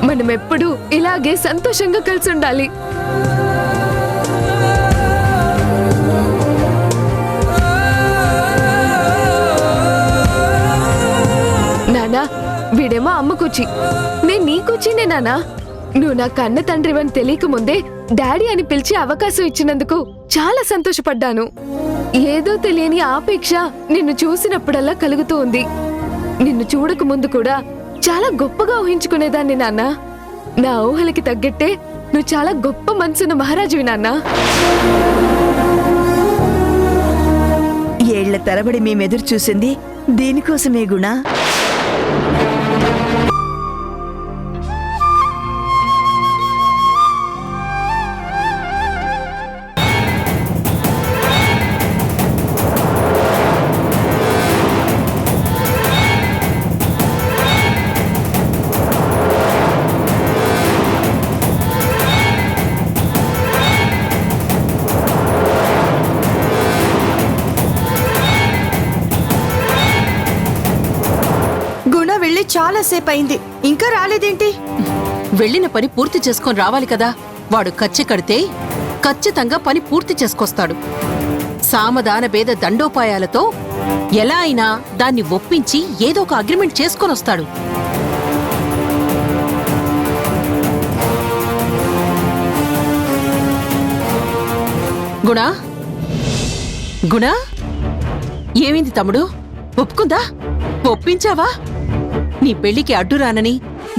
మనం ఎప్పుడూ ఇలాగే సంతోషంగా కలిసి ఉండాలి. నానా, వీడేమో అమ్మ కూచి, నేను నీ కూచినే నానా. నువ్వు నా కన్న తండ్రివని తెలియక ముందే డాడీ అని పిలిచి అవకాశం ఇచ్చినందుకు చాలా సంతోషపడ్డాను. ఏదో తెలియని ఆపేక్ష నిన్ను చూసినప్పుడల్లా కలుగుతూ ఉంది. నిన్ను చూడక ముందు కూడా చాలా గొప్పగా ఊహించుకునేదాన్ని నాన్న. నా ఊహలకి తగ్గట్టే నువ్వు చాలా గొప్ప మనసున్న మహారాజువి నాన్న. ఏళ్ల తరబడి మేమెదురు చూసింది దీనికోసమే గుణ. చాలా సేపు అయింది, ఇంకా రాలేదేంటి? వెళ్ళిన పని పూర్తి చేసుకొని రావాలి కదా. వాడు కచ్చి కడితే ఖచ్చితంగా పని పూర్తి చేసుకొస్తాడు. సామదాన భేద దండోపాయాలతో ఎలా అయినా దాన్ని ఒప్పించి ఏదో ఒక అగ్రిమెంట్ చేసుకొని వస్తాడు. గుణా గుణా, ఏమైంది తమ్ముడు? ఒప్పుకుందా? ఒప్పించావా? నీ పెళ్లికి అడ్డురానని,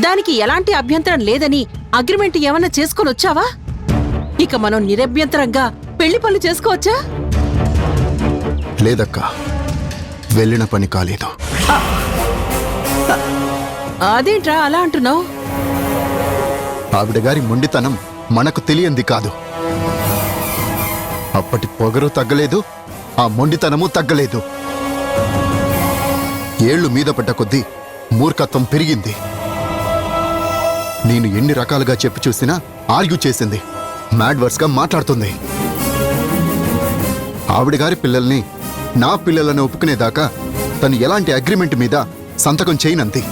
దానికి ఎలాంటి అభ్యంతరం లేదని అగ్రిమెంట్ ఏమన్నా చేసుకొని వచ్చావా? ఇక మనం నిరభ్యంతరంగా పెళ్లి పనులు చేసుకోవచ్చా? లేదక్కా, వెళ్ళిన పని కాలేదు. అదేంట్రా అలా అంటున్నావు? ఆవిడ గారి మొండితనం మనకు తెలియంది కాదు. అప్పటి పొగరు తగ్గలేదు, ఆ మొండితనము తగ్గలేదు. ఏళ్లు మీద పడ్డ కొద్దీ మూర్ఖత్వం పెరిగింది. నేను ఎన్ని రకాలుగా చెప్పి చూసినా ఆర్గ్యూ చేసింది, మ్యాడ్ గా మాట్లాడుతుంది. ఆవిడ గారి పిల్లల్ని నా పిల్లలను ఒప్పుకునేదాకా తను ఎలాంటి అగ్రిమెంట్ మీద సంతకం చేయనంది.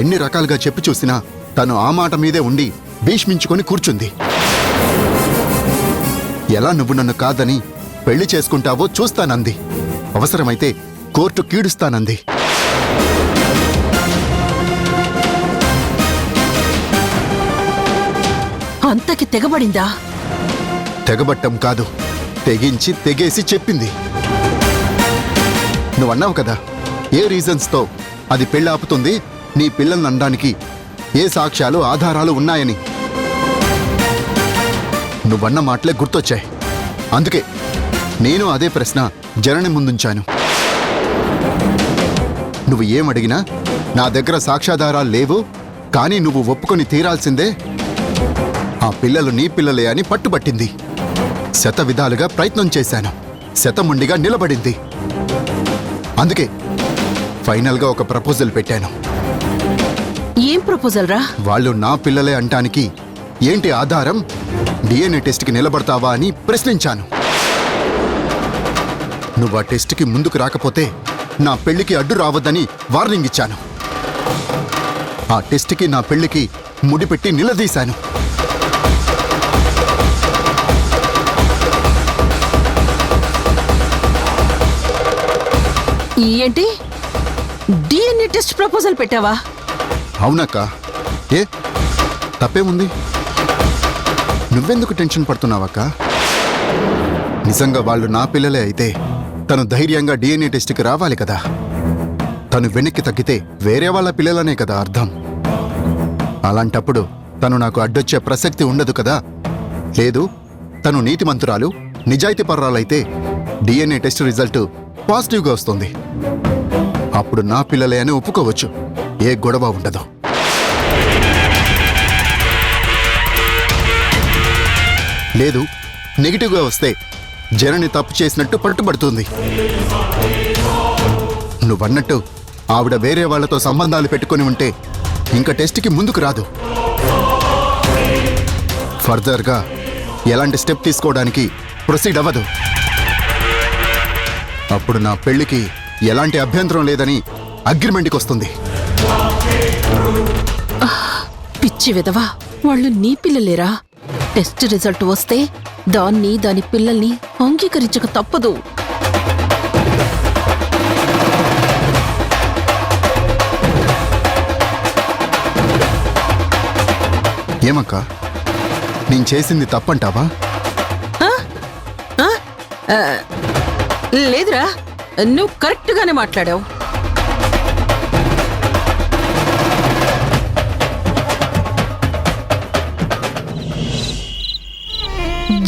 ఎన్ని రకాలుగా చెప్పి చూసినా తను ఆ మాట మీదే ఉండి భీష్మించుకొని కూర్చుంది. ఎలా నువ్వు నన్ను కాదని పెళ్లి చేసుకుంటావో చూస్తానంది. అవసరమైతే కోర్టు కీడుస్తానంది. అంతకి తెగబడిందా? తెగబట్టం కాదు, తెగించి తెగేసి చెప్పింది. నువ్వన్నావు కదా, ఏ రీజన్స్తో అది పెళ్ళాపుతుంది, నీ పిల్లల్ని అనడానికి ఏ సాక్ష్యాలు ఆధారాలు ఉన్నాయని. నువ్వన్న మాటలే గుర్తొచ్చాయి. అందుకే నేను అదే ప్రశ్న జనని ముందుంచాను. నువ్వు ఏమడిగినా నా దగ్గర సాక్ష్యాధారాలు లేవు, కానీ నువ్వు ఒప్పుకొని తీరాల్సిందే. ఆ పిల్లలు నీ పిల్లలే అని పట్టుబట్టింది. శత విధాలుగా ప్రయత్నం చేశాను, శతముండిగా నిలబడింది. అందుకే ఫైనల్గా ఒక ప్రపోజల్ పెట్టాను. ఏం ప్రపోజల్ రా? వాళ్ళు నా పిల్లలే అంటానికి ఏంటి ఆధారం? డిఎన్ఏ టెస్ట్కి నిలబడతావా అని ప్రశ్నించాను. నువ్వు ఆ టెస్ట్కి ముందుకు రాకపోతే నా పెళ్లికి అడ్డు రావద్దని వార్నింగ్ ఇచ్చాను. ఆ టెస్ట్కి నా పెళ్లికి ముడిపెట్టి నిలదీశాను. ఏంటి, డిఎన్ఏ టెస్ట్ ప్రపోజల్ పెట్టావా? అవునక్క, ఏ తప్పేముంది? నువ్వెందుకు టెన్షన్ పడుతున్నావక్క? నిజంగా వాళ్ళు నా పిల్లలే అయితే తను ధైర్యంగా డిఎన్ఏ టెస్ట్కి రావాలి కదా. తను వెనక్కి తగ్గితే వేరే వాళ్ళ పిల్లలనే కదా అర్థం. అలాంటప్పుడు తను నాకు అడ్డొచ్చే ప్రసక్తి ఉండదు కదా. లేదు, తను నీతిమంతురాలు, నిజాయితీపరురాలైతే డిఎన్ఏ టెస్ట్ రిజల్ట్ పాజిటివ్గా వస్తుంది. అప్పుడు నా పిల్లలే అని ఒప్పుకోవచ్చు, ఏ గొడవ ఉండదు. లేదు, నెగిటివ్గా వస్తే జనని తప్పు చేసినట్టు పట్టుబడుతుంది. నువ్వన్నట్టు ఆవిడ వేరే వాళ్లతో సంబంధాలు పెట్టుకుని ఉంటే ఇంకా టెస్ట్కి ముందుకు రాదు. ఫర్దర్గా ఎలాంటి స్టెప్ తీసుకోవడానికి ప్రొసీడ్ అవ్వదు. అప్పుడు నా పెళ్లికి ఎలాంటి అభ్యంతరం లేదని అగ్రిమెంట్కి వస్తుంది. పిచ్చి విధవా, వాళ్ళు నీ పిల్లలేరా? టెస్ట్ రిజల్ట్ వస్తే దాని పిల్లల్ని అంగీకరించక తప్పదు. ఏమక్క, నేను చేసింది తప్పంటావా? లేదురా, నువ్వు కరెక్ట్గానే మాట్లాడావు.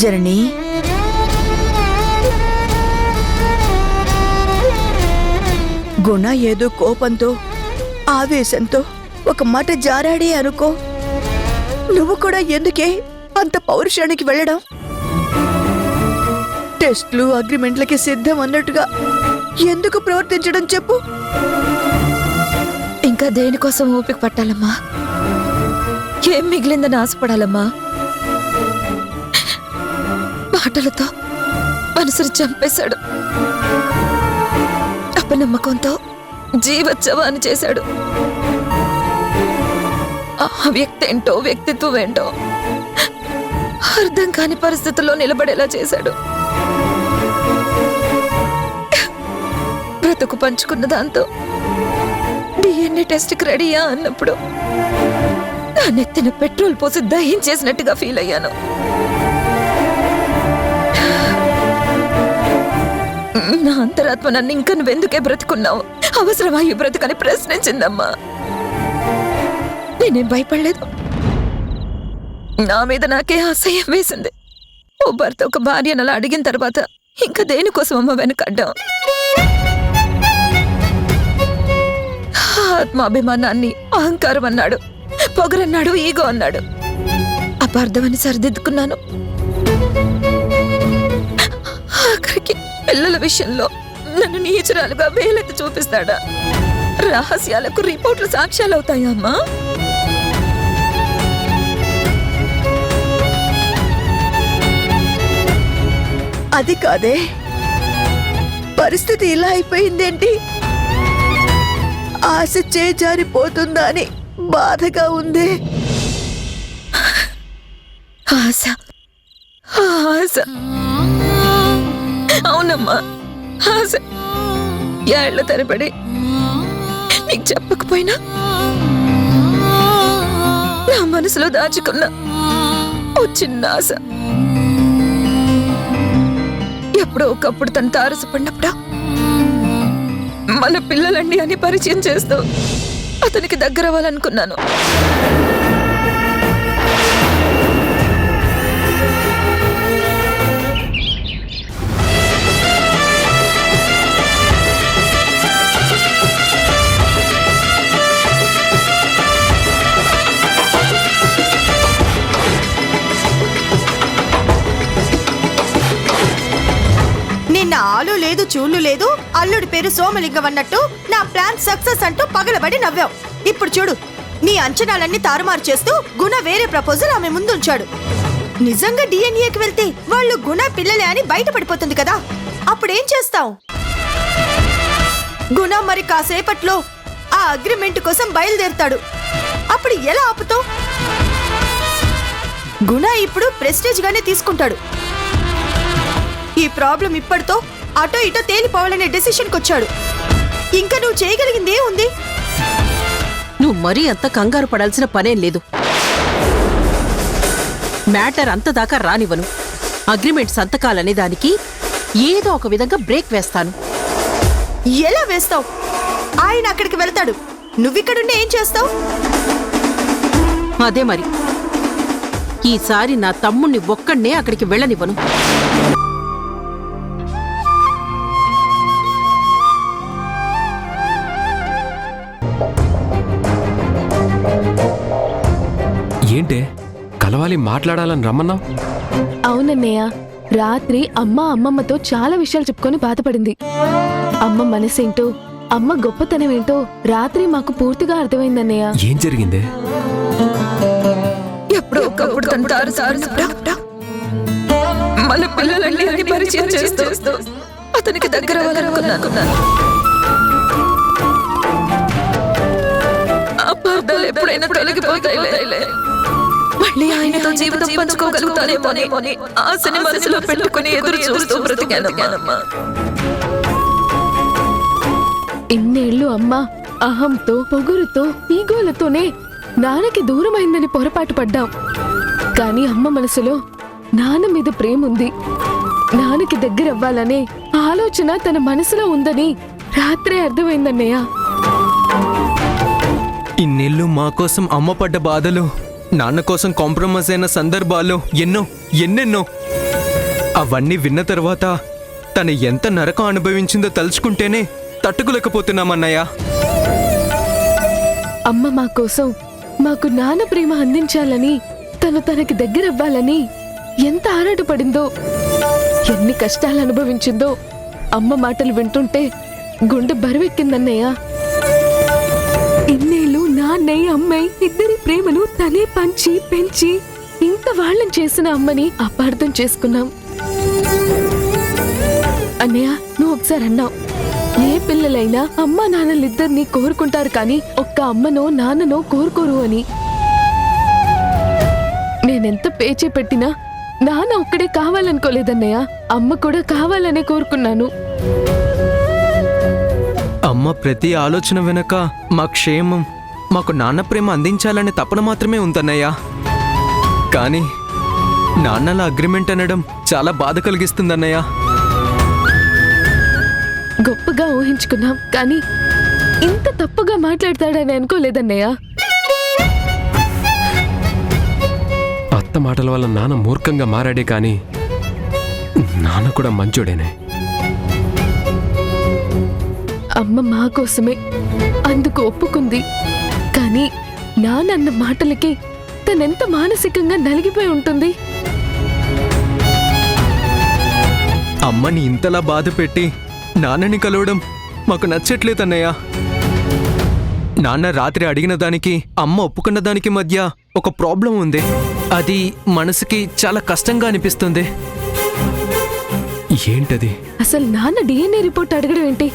జనని, గుణ ఏదో కోపంతో ఆవేశంతో ఒక మాట జారాడే అనుకో. నువ్వు కూడా ఎందుకే అంత పౌరుషానికి వెళ్ళడం? టెస్ట్లు అగ్రిమెంట్లకి సిద్ధం అన్నట్టుగా ఎందుకు ప్రవర్తించడం చెప్పు. ఇంకా దేనికోసం ఓపిక పట్టాలమ్మా? ఏం మిగిలిందని ఆశపడాలమ్మా? మాటలతో మనసుని చంపేశాడు. ఆ అపనమ్మకంతో జీవోత్సవాన్ని చేశాడు. ఆ వ్యక్తి ఏంటో వ్యక్తిత్వం ఏంటో అర్థం కాని పరిస్థితుల్లో నిలబడేలా చేశాడు. బ్రతుకు పంచుకున్న దాంతో DNA టెస్ట్కి రెడీయా అన్నప్పుడు నా నెత్తిన పెట్రోల్ పోసి దహించేసినట్టుగా ఫీల్ అయ్యాను. నా అంతరాత్మ నన్ను ఇంకా నువ్వెందుకే బ్రతుకున్నావు, అవసరమా ఈ బ్రతుకని ప్రశ్నించిందమ్మా. నేనేం భయపడలేదు. నా మీద నాకే అసహ్యం వేసింది. ఓ భర్త ఒక భార్యను అలా అడిగిన తర్వాత ఇంకా దేనికోసం అమ్మ వెనకడ్డాం. ఆత్మాభిమానాన్ని అహంకారం అన్నాడు, పొగరన్నాడు, ఈగో అన్నాడు. అపార్థమని సరిదిద్దుకున్నాను. ఆఖరికి పిల్లల విషయంలో నన్ను నీచురాలుగా వేలెత్తి చూపిస్తాడా? రహస్యాలకు రిపోర్ట్లు సాక్ష్యాలవుతాయా అమ్మా? అది కాదే, పరిస్థితి ఇలా అయిపోయిందేంటి? ఆశ చేజారిపోతుందా అని బాధగా ఉంది. ఆశ, ఆశ, అవునమ్మా, ఆశ. ఏళ్ల తరబడి నీకు చెప్పకపోయినా నా మనసులో దాచుకున్న ఓ చిన్న ఆశ ఎప్పుడో ఒకప్పుడు తను తారసపడినప్పుడా మన పిల్లలండి అని పరిచయం చేస్తూ అతనికి దగ్గర అవ్వాలనుకున్నాను. నిన్న ఆలు లేదు, చూలు లేదు, అల్లుడి పేరు సోమలింగం అన్నట్టు నా ప్లాన్ సక్సెస్ అంటూ పగలబడి నవ్వావు. ఇప్పుడు చూడు, నీ అంచనాలన్నీ తారుమారు చేస్తూ గుణ వేరే ప్రపోజల్ ఆమె ముందుంచాడు. నిజంగా డిఎన్ఏకి వెళ్తే వాళ్ళు గుణ పిల్లలే అని బయటపడిపోతుంది కదా, అప్పుడేం చేస్తావు? గుణ మరి కాసేపట్లో ఆ అగ్రిమెంట్ కోసం బయలుదేరుతాడు. అప్పుడు ఎలా ఆపుతావు? గుణ ఇప్పుడు ప్రెస్టేజ్ గానే తీసుకుంటాడు. ఈ ప్రాబ్లం ఇప్పటితో అటో ఇటో తేలిపోవాలనే డెసిషన్కి వచ్చాడు. ఇంకా నువ్వు చేయగలిగిందే ఉంది? నువ్వు మరీ అంత కంగారు పడాల్సిన పనేం లేదు. మ్యాటర్ అంత దాకా రానివ్వను. అగ్రిమెంట్ సంతకాలనే దానికి ఏదో ఒక విధంగా బ్రేక్ వేస్తాను. ఎలా వేస్తావు? ఆయన అక్కడికి వెళ్తాడు, నువ్విక్కడుండి ఏం చేస్తావు? అదే మరి, ఈసారి నా తమ్ముణ్ణి ఒక్కడే అక్కడికి వెళ్ళనివ్వను. ఏంటే కలవాలి, మాట్లాడాలని రమ్మన్నావు? అవునన్నయ్య, రాత్రి అమ్మమ్మతో చాలా విషయాలు చెప్పుకొని బాధపడింది. అమ్మ మనసేంటో, అమ్మ గొప్పతనం ఏంటో రాత్రి మాకు పూర్తిగా అర్థమైందన్నయ్య. ఏం జరిగిందే? ఎప్పుడో ఒకప్పుడు తను తారసపడినప్పుడా మన పిల్లలండి అని పరిచయం చేస్తూ అతనికి దగ్గర అవ్వాలనుకున్నాను. అపార్థాలు ఎప్పుడైనా తొలగిపోతాయిలే. మళ్ళీ ఆయనతో జీవితం పంచుకోగలుగుతానేమో అని ఆశని మనసులో పెట్టుకుని ఎదురు చూస్తూ బ్రతికానమ్మా. ఇన్నేళ్లు అమ్మ అహంతో, పొగురుతో, ఈగోలతోనే నాన్నకి దూరమైందని పొరపాటు పడ్డాం. కానీ అమ్మ మనసులో నాన్న మీద ప్రేమ ఉంది. నాన్నకి దగ్గరవ్వాలనే ఆలోచన తన మనసులో ఉందని రాత్రే అర్థమైందన్నయ్య. ఇన్నేళ్ళు మా కోసం అమ్మ పడ్డ బాధలు, నాన్న కోసం కాంప్రమైజ్ అయిన సందర్భాలు ఎన్నెన్నో. అవన్నీ విన్న తర్వాత తను ఎంత నరకం అనుభవించిందో తలుచుకుంటేనే తట్టుకోలేకపోతున్నామన్నయ్య. అమ్మ మా కోసం, మాకు నాన్న ప్రేమ అందించాలని, తనకి దగ్గరవ్వాలని ఎంత ఆరాటపడిందో, ఎన్ని కష్టాలు అనుభవించిందో అమ్మ మాటలు వింటుంటే గుండె బరువెక్కిందన్నయ్య. ఇన్నేళ్ళు నాన్నయ్య అమ్మాయి ఇద్దరి ప్రేమను తనే పంచి పెంచి ఇంత వాళ్ళని చేసిన అమ్మని అపార్థం చేసుకున్నాం. అన్నయ్య, నువ్వు ఒకసారి అన్నావు, ఏ పిల్లలైనా అమ్మా నాన్నలిద్దరినీ కోరుకుంటారు కానీ ఒక్క అమ్మనో నాన్ననో కోరుకోరు అని. నేనెంత పేచే పెట్టినా నాన్న ఒక్కడే కావాలనుకోలేదన్నయ్య, అమ్మ కూడా కావాలనే కోరుకున్నాను. అమ్మ ప్రతి ఆలోచన వెనక మా క్షేమం, మాకు నాన్న ప్రేమ అందించాలనే తపన మాత్రమే ఉందన్నయ్యా. కానీ నాన్నల అగ్రిమెంట్ అనడం చాలా బాధ కలిగిస్తుందన్నయ్యా. గొప్పగా ఊహించుకున్నాం కానీ ఇంత తప్పుగా మాట్లాడతాడని అనుకోలేదన్నయ్య. అత్త మాటల వల్ల నాన్న మూర్ఖంగా మారాడే కానీ నాన్న కూడా మంచోడేనే. అమ్మ మా కోసమే అందుకు ఒప్పుకుంది. కానీ నాన్న మాటలకి తనెంత మానసికంగా నలిగిపోయి ఉంటుంది. అమ్మని ఇంతలా బాధ పెట్టి నాన్నని కలవడం మాకు నచ్చట్లేదన్నయ్యా. నాన్న రాత్రి అడిగిన దానికి అమ్మ ఒప్పుకున్న దానికి మధ్య ఒక ప్రాబ్లం ఉంది. అది మనసుకి చాలా కష్టంగా అనిపిస్తుంది. ఏంటది? అసలు నాన్న డిఎన్ఏ రిపోర్ట్ అడగడం ఏంటి?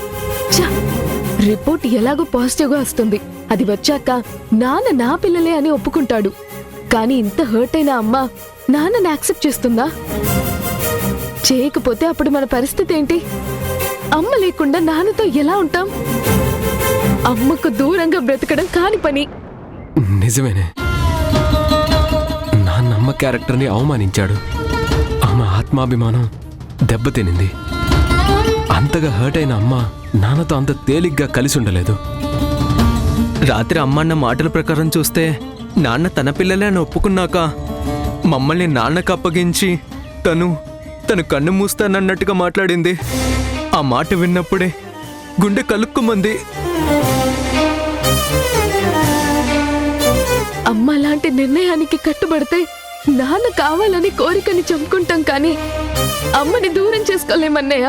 ఛ! రిపోర్ట్ ఎలాగో పాజిటివ్గా వస్తుంది. అది వచ్చాక నాన్న నా పిల్లలే అని ఒప్పుకుంటాడు. కానీ ఇంత హర్ట్ అయిన అమ్మ నాన్నని యాక్సెప్ట్ చేస్తుందా? చేయకపోతే అప్పుడు మన పరిస్థితి ఏంటి? అమ్మ లేకుండా నాన్నతో ఎలా ఉంటాం? అమ్మకు దూరంగా బ్రతకడం కాని పని. నిజమేనే, నాన్న అమ్మ క్యారెక్టర్ని అవమానించాడు. ఆమె ఆత్మాభిమానం దెబ్బతినింది. అంతగా హర్ట్ అయిన అమ్మ నాన్నతో అంత తేలిగ్గా కలిసి ఉండలేదు. రాత్రి అమ్మన్న మాటల ప్రకారం చూస్తే నాన్న తన పిల్లలే అని ఒప్పుకున్నాక మమ్మల్ని నాన్నకు అప్పగించి తను కన్ను మూస్తానన్నట్టుగా మాట్లాడింది. ఆ మాట విన్నప్పుడే గుండె కలుక్కుమంది. అమ్మ లాంటి నిర్ణయానికి కట్టుబడితే నాన్న కావాలని కోరికని చంపుకుంటాం కానీ అమ్మని దూరం చేసుకోలేమన్నయ్య.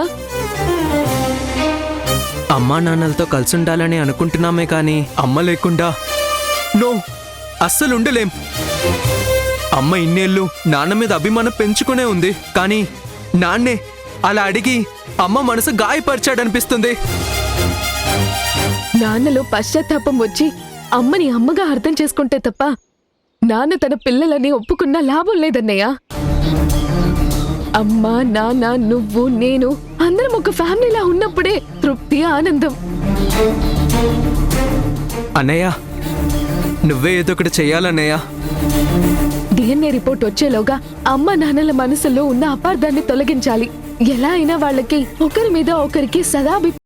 అమ్మా నాన్నలతో కలిసి ఉండాలని అనుకుంటున్నామే కానీ అమ్మ లేకుండా నో, అస్సలు ఉండలేం. అమ్మ ఇన్నేళ్ళు నాన్న మీద అభిమానం పెంచుకునే ఉంది. కానీ నాన్నే అలా అడిగి అమ్మ మనసు గాయపరిచాడనిపిస్తుంది. నాన్నలో పశ్చాత్తాపం వచ్చి అమ్మని అమ్మగా అర్థం చేసుకుంటే తప్ప నాన్న తన పిల్లలని ఒప్పుకున్నా లాభం లేదన్నయ్య. అమ్మ నాన్న నువ్వు నేను అందరం ఒక ఫ్యామిలీలా ఉన్నప్పుడే తృప్తి ఆనందం. అన్నయ్య, నువ్వే ఏదో ఒకటి చెయ్యాలన్నయ్య. డిఎన్ఏ రిపోర్ట్ వచ్చేలోగా అమ్మ నాన్నల మనసులో ఉన్న అపార్థాన్ని తొలగించాలి. ఎలా అయినా వాళ్ళకి ఒకరి మీద ఒకరికి సదాభిప్రాయం